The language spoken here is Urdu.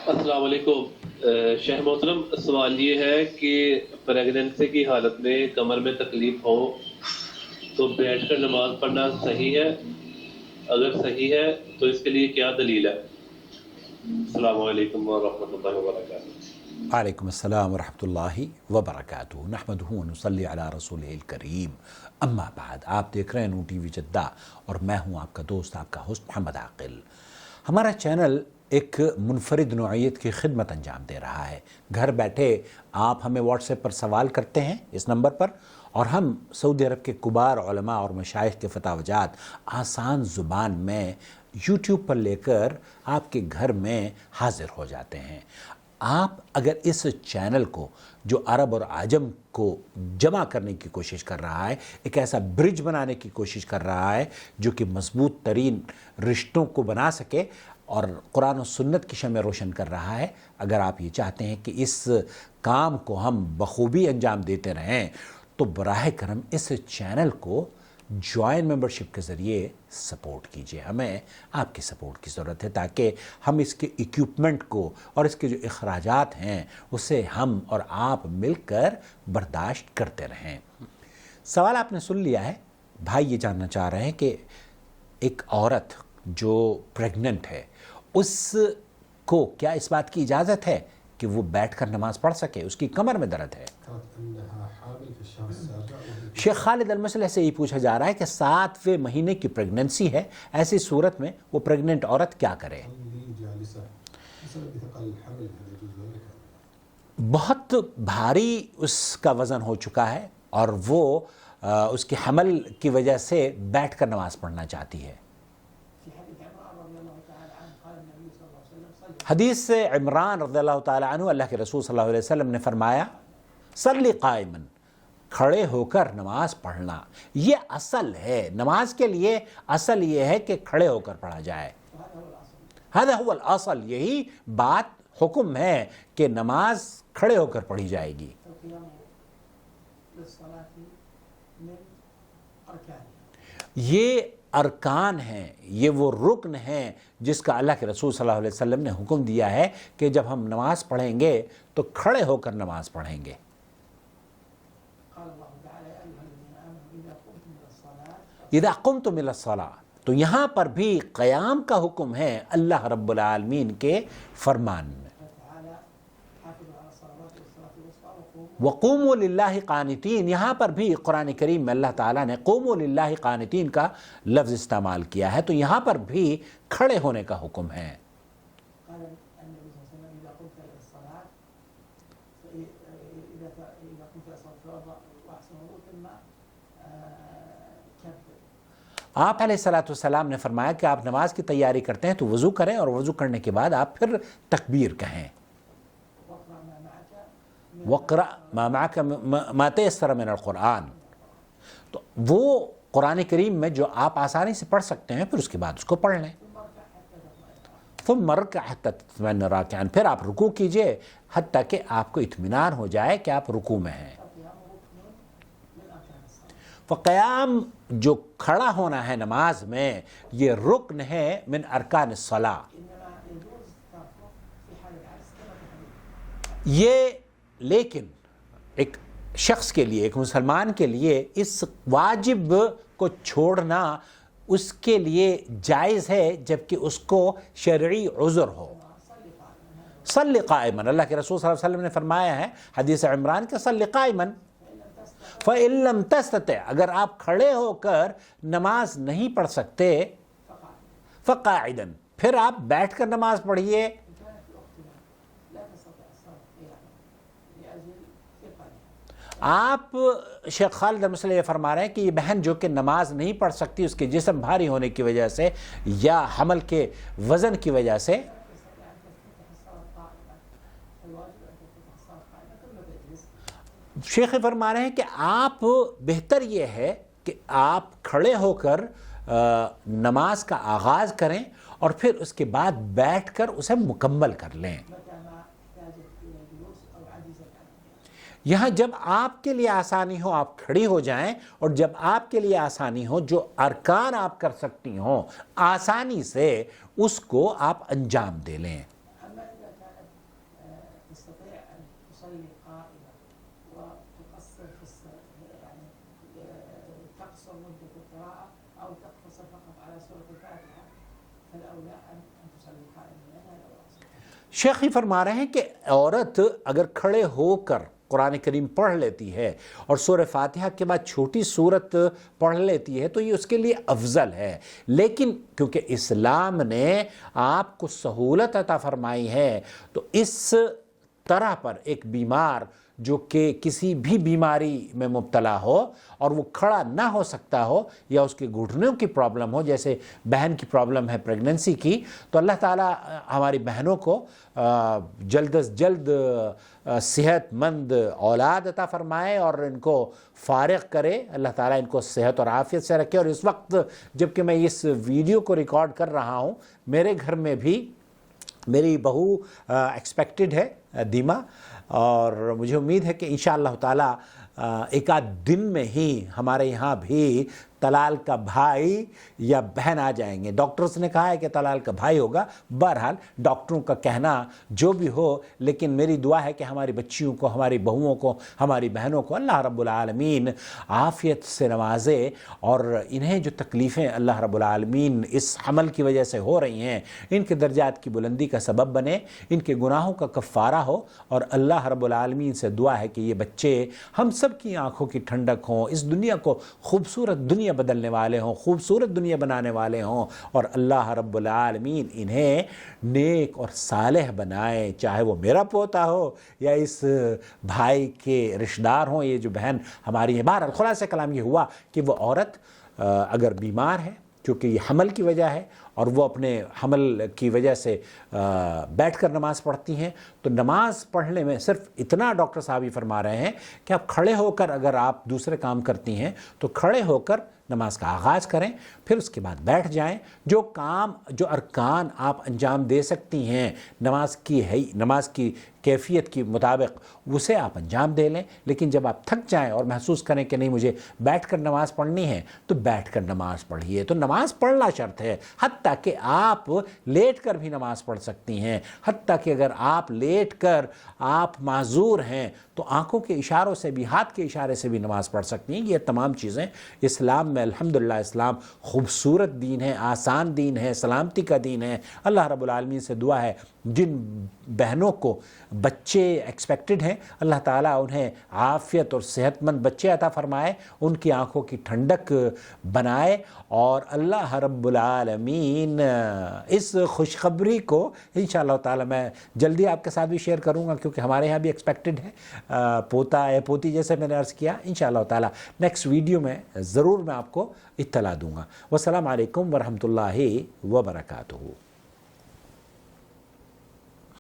السلام علیکم شیخ محترم، سوال یہ ہے کہ پریگننسی کی حالت میں کمر میں تکلیف ہو تو بیٹھ کر نماز پڑھنا صحیح ہے؟ اگر صحیح ہے تو اس کے لیے کیا دلیل ہے؟ السلام علیکم ورحمۃ اللہ وبرکاتہ۔ وعلیکم السلام ورحمۃ اللہ وبرکاتہ۔ نحمدہ ونصلی علی رسولہ الکریم، اما بعد۔ آپ دیکھ رہے ہیں نون ٹی وی جدہ اور میں ہوں آپ کا دوست، آپ کا ہوسٹ محمد عاقل۔ ہمارا چینل ایک منفرد نوعیت کی خدمت انجام دے رہا ہے۔ گھر بیٹھے آپ ہمیں واٹس ایپ پر سوال کرتے ہیں اس نمبر پر، اور ہم سعودی عرب کے کبار علماء اور مشائخ کے فتاوی جات آسان زبان میں یوٹیوب پر لے کر آپ کے گھر میں حاضر ہو جاتے ہیں۔ آپ اگر اس چینل کو جو عرب اور عجم کو جمع کرنے کی کوشش کر رہا ہے، ایک ایسا برج بنانے کی کوشش کر رہا ہے جو کہ مضبوط ترین رشتوں کو بنا سکے اور قرآن و سنت کی شمع روشن کر رہا ہے، اگر آپ یہ چاہتے ہیں کہ اس کام کو ہم بخوبی انجام دیتے رہیں تو براہ کرم اس چینل کو جوائن ممبرشپ کے ذریعے سپورٹ کیجئے۔ ہمیں آپ کی سپورٹ کی ضرورت ہے تاکہ ہم اس کے ایکوپمنٹ کو اور اس کے جو اخراجات ہیں اسے ہم اور آپ مل کر برداشت کرتے رہیں۔ سوال آپ نے سن لیا ہے۔ بھائی یہ جاننا چاہ رہے ہیں کہ ایک عورت جو پریگننٹ ہے اس کو کیا اس بات کی اجازت ہے کہ وہ بیٹھ کر نماز پڑھ سکے؟ اس کی کمر میں درد ہے۔ شیخ خالد المصلح سے یہ پوچھا جا رہا ہے کہ 7ویں مہینے کی پریگننسی ہے، ایسی صورت میں وہ پریگننٹ عورت کیا کرے؟ بہت بھاری اس کا وزن ہو چکا ہے اور وہ اس کے حمل کی وجہ سے بیٹھ کر نماز پڑھنا چاہتی ہے۔ حدیث سے عمران رضی اللہ تعالیٰ عنہ، اللہ کے رسول صلی اللہ علیہ وسلم نے فرمایا صلی قائماً، کھڑے ہو کر نماز پڑھنا یہ اصل ہے۔ نماز کے لیے اصل یہ ہے کہ کھڑے ہو کر پڑھا جائے۔ هذا هو الاصل، یہی بات حکم ہے کہ نماز کھڑے ہو کر پڑھی جائے گی۔ یہ ارکان ہیں، یہ وہ رکن ہیں جس کا اللہ کے رسول صلی اللہ علیہ وسلم نے حکم دیا ہے کہ جب ہم نماز پڑھیں گے تو کھڑے ہو کر نماز پڑھیں گے۔ اذا قمتم الى الصلاة، تو یہاں پر بھی قیام کا حکم ہے اللہ رب العالمین کے فرمان میں۔ وقوموا للہ قانتین، یہاں پر بھی قرآن کریم میں اللہ تعالیٰ نے قوموا للہ قانتین کا لفظ استعمال کیا ہے، تو یہاں پر بھی کھڑے ہونے کا حکم ہے۔ آپ علیہ السلام نے فرمایا کہ آپ نماز کی تیاری کرتے ہیں تو وضو کریں، اور وضو کرنے کے بعد آپ پھر تکبیر کہیں۔ وَقْرَأْ مَا مَعَكَ مَا تَيَسَّرَ مِنَ الْقُرْآنِ، تو وہ قرآن کریم میں جو آپ آسانی سے پڑھ سکتے ہیں پھر اس کے بعد اس کو پڑھ لیں۔ ثُمَّ ارْكَعْ حَتَّى تَطْمَئِنَّ رَاكِعًا، پھر آپ رکوع کیجئے حتیٰ کہ آپ کو اطمینان ہو جائے کہ آپ رکوع میں ہیں۔ فقیام جو کھڑا ہونا ہے نماز میں یہ رکن ہے من ارکان الصلاۃ۔ یہ لیکن ایک شخص کے لیے، ایک مسلمان کے لیے اس واجب کو چھوڑنا اس کے لیے جائز ہے جبکہ اس کو شرعی عذر ہو۔ صلی قائماً، اللہ کے رسول صلی اللہ علیہ وسلم نے فرمایا ہے حدیث عمران کہ صلی قائماً فَإِن لَمْ تَسْتَطِعْ، اگر آپ کھڑے ہو کر نماز نہیں پڑھ سکتے فَقَاعِدًا، پھر آپ بیٹھ کر نماز پڑھیے۔ آپ شیخ خالد المصلح یہ فرما رہے ہیں کہ یہ بہن جو کہ نماز نہیں پڑھ سکتی اس کے جسم بھاری ہونے کی وجہ سے یا حمل کے وزن کی وجہ سے، شیخ فرما رہے ہیں کہ آپ بہتر یہ ہے کہ آپ کھڑے ہو کر نماز کا آغاز کریں اور پھر اس کے بعد بیٹھ کر اسے مکمل کر لیں۔ یہاں جب آپ کے لیے آسانی ہو آپ کھڑی ہو جائیں، اور جب آپ کے لیے آسانی ہو جو ارکان آپ کر سکتی ہوں آسانی سے اس کو آپ انجام دے لیں۔ شیخ ہی فرما رہے ہیں کہ عورت اگر کھڑے ہو کر قرآن کریم پڑھ لیتی ہے اور سورہ فاتحہ کے بعد چھوٹی سورت پڑھ لیتی ہے تو یہ اس کے لیے افضل ہے، لیکن کیونکہ اسلام نے آپ کو سہولت عطا فرمائی ہے تو اس طرح پر ایک بیمار جو کہ کسی بھی بیماری میں مبتلا ہو اور وہ کھڑا نہ ہو سکتا ہو یا اس کے گھٹنوں کی پرابلم ہو، جیسے بہن کی پرابلم ہے پریگننسی کی، تو اللہ تعالیٰ ہماری بہنوں کو جلد از جلد صحت مند اولاد عطا فرمائے اور ان کو فارغ کرے، اللہ تعالیٰ ان کو صحت اور عافیت سے رکھے۔ اور اس وقت جب کہ میں اس ویڈیو کو ریکارڈ کر رہا ہوں، میرے گھر میں بھی میری بہو ایکسپیکٹڈ ہے دیما، اور مجھے امید ہے کہ انشاءاللہ تعالیٰ ایک آدھ دن میں ہی ہمارے یہاں بھی طلال کا بھائی یا بہن آ جائیں گے۔ ڈاکٹرز نے کہا ہے کہ طلال کا بھائی ہوگا، بہرحال ڈاکٹروں کا کہنا جو بھی ہو، لیکن میری دعا ہے کہ ہماری بچیوں کو، ہماری بہوؤں کو، ہماری بہنوں کو اللہ رب العالمین عافیت سے نوازے، اور انہیں جو تکلیفیں اللہ رب العالمین اس حمل کی وجہ سے ہو رہی ہیں ان کے درجات کی بلندی کا سبب بنے، ان کے گناہوں کا کفارہ ہو، اور اللہ رب العالمین سے دعا ہے کہ یہ بچے ہم سب کی آنکھوں کی ٹھنڈک ہوں، اس دنیا کو خوبصورت دنیا بدلنے والے ہوں، خوبصورت دنیا بنانے والے ہوں، اور اللہ رب العالمین انہیں نیک اور صالح بنائے، چاہے وہ میرا پوتا ہو یا اس بھائی کے رشتہ دار ہوں، یہ جو بہن ہماری ہے۔ بہرحال خلاصہ کلام یہ ہوا کہ وہ عورت اگر بیمار ہے کیونکہ یہ حمل کی وجہ ہے اور وہ اپنے حمل کی وجہ سے بیٹھ کر نماز پڑھتی ہیں، تو نماز پڑھنے میں صرف اتنا ڈاکٹر صاحب ہی فرما رہے ہیں کہ آپ کھڑے ہو کر اگر آپ دوسرے کام کرتی ہیں تو کھڑے ہو کر نماز کا آغاز کریں، پھر اس کے بعد بیٹھ جائیں، جو کام جو ارکان آپ انجام دے سکتی ہیں نماز کی کیفیت کے مطابق اسے آپ انجام دے لیں، لیکن جب آپ تھک جائیں اور محسوس کریں کہ نہیں مجھے بیٹھ کر نماز پڑھنی ہے تو بیٹھ کر نماز پڑھیے۔ تو نماز پڑھنا شرط ہے، حتیٰ کہ آپ لیٹ کر بھی نماز پڑھ سکتی ہیں، حتیٰ کہ اگر آپ لیٹ کر آپ معذور ہیں تو آنکھوں کے اشاروں سے بھی، ہاتھ کے اشارے سے بھی نماز پڑھ سکتی ہیں۔ یہ تمام چیزیں اسلام میں الحمدللہ اسلام خوبصورت دین ہے، آسان دین ہے، سلامتی کا دین ہے۔ اللہ رب العالمین سے دعا ہے جن بہنوں کو بچے ایکسپیکٹڈ ہیں اللہ تعالیٰ انہیں عافیت اور صحت مند بچے عطا فرمائے، ان کی آنکھوں کی ٹھنڈک بنائے، اور اللہ رب العالمین اس خوشخبری کو انشاءاللہ تعالیٰ میں جلدی آپ کے ساتھ بھی شیئر کروں گا، کیونکہ ہمارے یہاں بھی ایکسپیکٹڈ ہے پوتا یا پوتی، جیسے میں نے عرض کیا۔ انشاءاللہ تعالیٰ نیکسٹ ویڈیو میں ضرور میں آپ کو اطلاع دوں گا۔ والسلام علیکم ورحمۃ اللہ وبرکاتہ۔